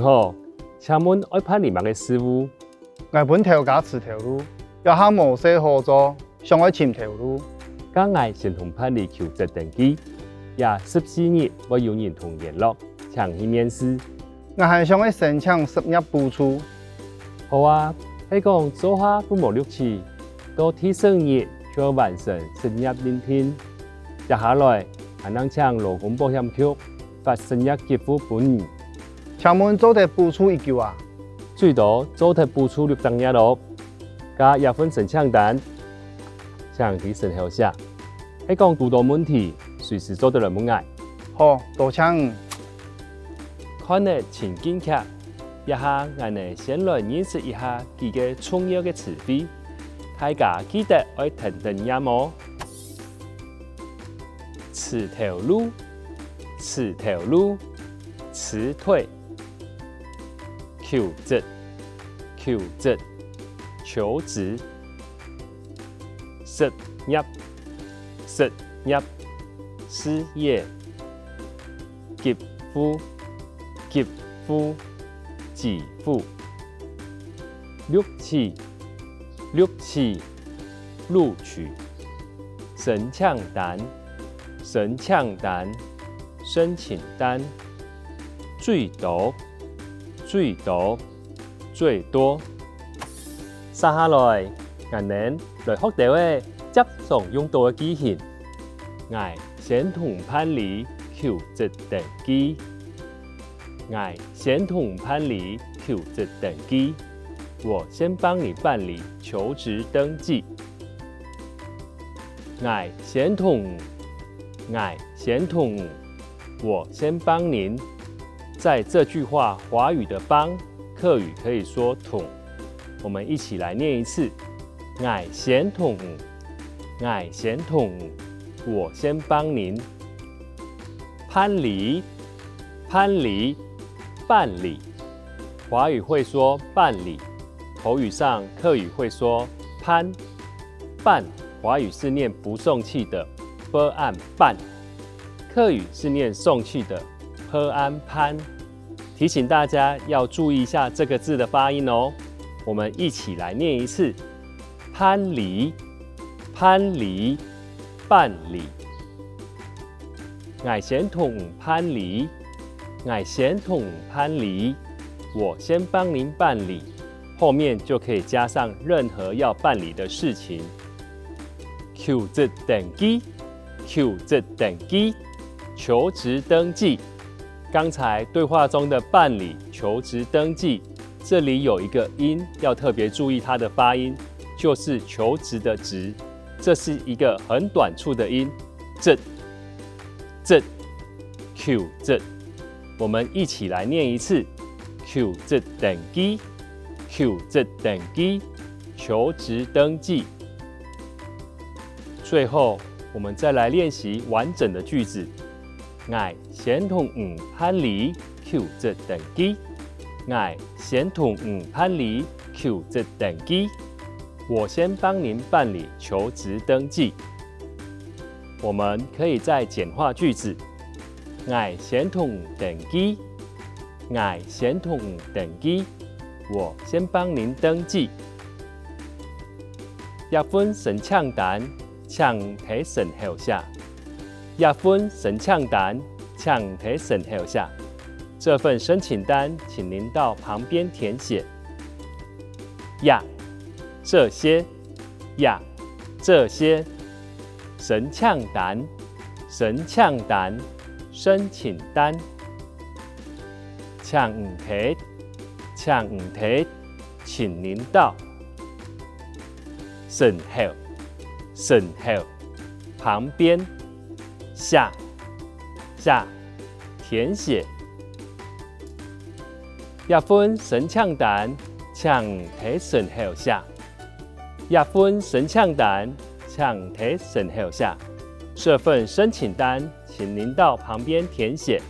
您好，请问爱办理乜嘅事务？我本头家持条路，要喊模式合作，想爱签条路。今日先同办理求职登記，也14日會有人同聯絡，請去面試。我還想愛申請失業補助。好啊，係講做下不無6次，到提升日就要完成失業應聘。接下來還能請勞工保險局發失業給付本。請問做得補助一嚿啊？最多做得補助6日咯，加一份申請單，請提審核下。係講遇到問題，隨時做得來冇礙。好，多謝。看了情景劇，一下我哋先來認識一下幾個重要嘅詞彙，大家記得要聽聽音樂。辭條路，辭條路，辭退。求職，求職，求職。失業，失業，失業。給付，給付，給付。錄取，錄取，錄取。申請單，申請單，申請單。最多，最多，最多。接下來，我哋來學到嘅接常用到嘅句型，我先同辦理求職登記，我先同辦理求職登記，我先幫你辦理求職登記。我先同，我先幫您。在這句話，華語的幫，客語可以說同。我們一起來念一次：我先同，我先同，我先幫您。辦理，辦理，辦理。華語會說辦理，口語上客語會說辦。辦，華語是念不送氣的 b 按辦，客語是念送氣的 p 按潘。提醒大家要注意一下這個字的發音哦。我們一起來念一次：辦理，辦理，辦理。我先同辦理，我先同辦理，我先幫您辦理，後面就可以加上任何要辦理的事情。求職登記，求職登記，求職登記。剛才對話中的辦理求職登記，這裡有一個音要特別注意它的發音，就是求職的職，這是一個很短促的音，職。求職，我們一起來念一次：求職登記，求職登記，求職登記。最後，我們再來練習完整的句子。我先同辦理求職登記，我先同辦理求職登記，我先幫您辦理求職登記。我們可以再簡化句子：我先同登記，我先同登記，我先幫您登記。一份申請單，請提審核下。一份申請單，請提審核下。這份申請單，請您到旁邊填寫。呀，這些，呀，這些。申請單，申請單，申請單。請提，請提，請您到。審核，審核，旁邊。下，下，填寫。一份申請單，請提審核下。一份申請單，請提審核下。這份申請單，請您到旁邊填寫。